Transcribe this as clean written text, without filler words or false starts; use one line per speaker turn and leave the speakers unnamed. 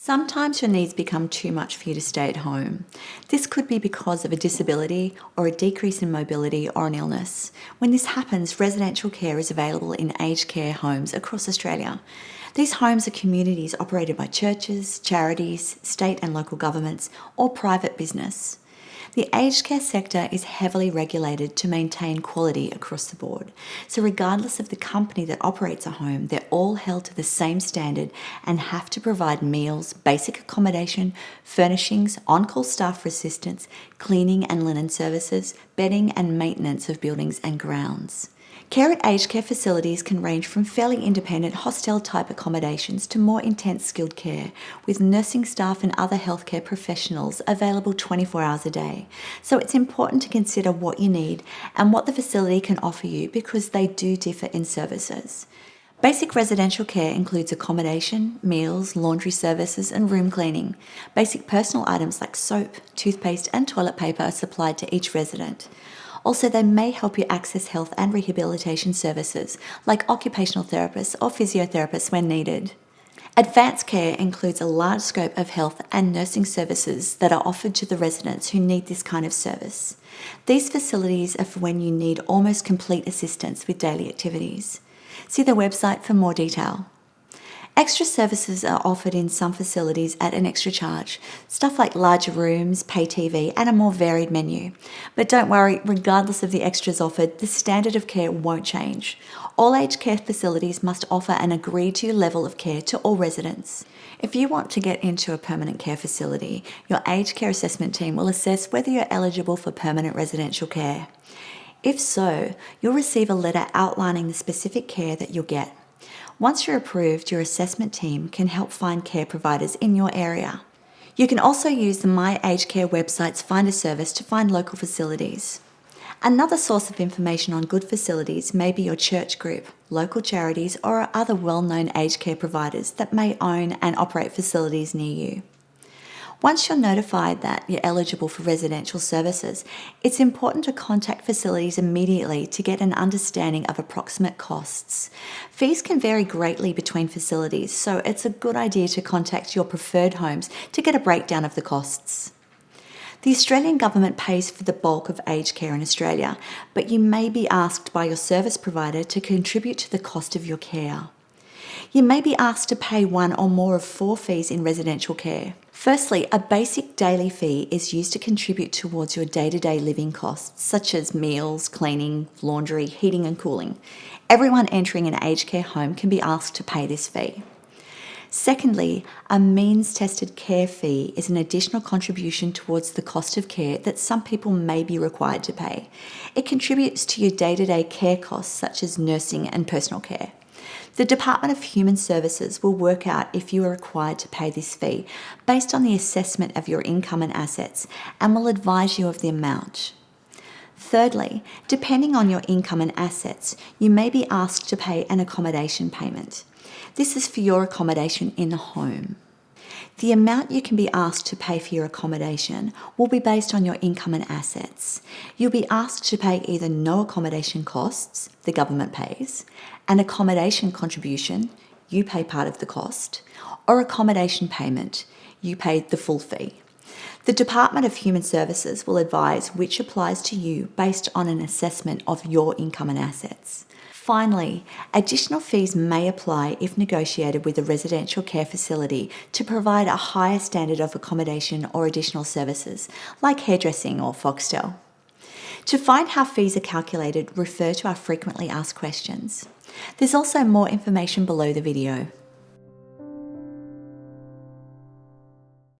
Sometimes your needs become too much for you to stay at home. This could be because of a disability or a decrease in mobility or an illness. When this happens, residential care is available in aged care homes across Australia. These homes are communities operated by churches, charities, state and local governments, or private business. The aged care sector is heavily regulated to maintain quality across the board. So regardless of the company that operates a home, they're all held to the same standard and have to provide meals, basic accommodation, furnishings, on-call staff for assistance, cleaning and linen services, bedding and maintenance of buildings and grounds. Care at aged care facilities can range from fairly independent hostel-type accommodations to more intense skilled care, with nursing staff and other healthcare professionals available 24 hours a day. So it's important to consider what you need and what the facility can offer you because they do differ in services. Basic residential care includes accommodation, meals, laundry services and room cleaning. Basic personal items like soap, toothpaste and toilet paper are supplied to each resident. Also, they may help you access health and rehabilitation services like occupational therapists or physiotherapists when needed. Advanced care includes a large scope of health and nursing services that are offered to the residents who need this kind of service. These facilities are for when you need almost complete assistance with daily activities. See the website for more detail. Extra services are offered in some facilities at an extra charge, stuff like larger rooms, pay TV and a more varied menu. But don't worry, regardless of the extras offered, the standard of care won't change. All aged care facilities must offer an agreed to level of care to all residents. If you want to get into a permanent care facility, your aged care assessment team will assess whether you're eligible for permanent residential care. If so, you'll receive a letter outlining the specific care that you'll get. Once you're approved, your assessment team can help find care providers in your area. You can also use the My Aged Care website's Finder service to find local facilities. Another source of information on good facilities may be your church group, local charities, or other well-known aged care providers that may own and operate facilities near you. Once you're notified that you're eligible for residential services, it's important to contact facilities immediately to get an understanding of approximate costs. Fees can vary greatly between facilities, so it's a good idea to contact your preferred homes to get a breakdown of the costs. The Australian government pays for the bulk of aged care in Australia, but you may be asked by your service provider to contribute to the cost of your care. You may be asked to pay one or more of 4 fees in residential care. Firstly, a basic daily fee is used to contribute towards your day-to-day living costs, such as meals, cleaning, laundry, heating and cooling. Everyone entering an aged care home can be asked to pay this fee. Secondly, a means-tested care fee is an additional contribution towards the cost of care that some people may be required to pay. It contributes to your day-to-day care costs, such as nursing and personal care. The Department of Human Services will work out if you are required to pay this fee based on the assessment of your income and assets and will advise you of the amount. Thirdly, depending on your income and assets, you may be asked to pay an accommodation payment. This is for your accommodation in the home. The amount you can be asked to pay for your accommodation will be based on your income and assets. You'll be asked to pay either no accommodation costs, the government pays, an accommodation contribution, you pay part of the cost, or accommodation payment, you pay the full fee. The Department of Human Services will advise which applies to you based on an assessment of your income and assets. Finally, additional fees may apply if negotiated with a residential care facility to provide a higher standard of accommodation or additional services, like hairdressing or Foxtel. To find how fees are calculated, refer to our frequently asked questions. There's also more information below the video.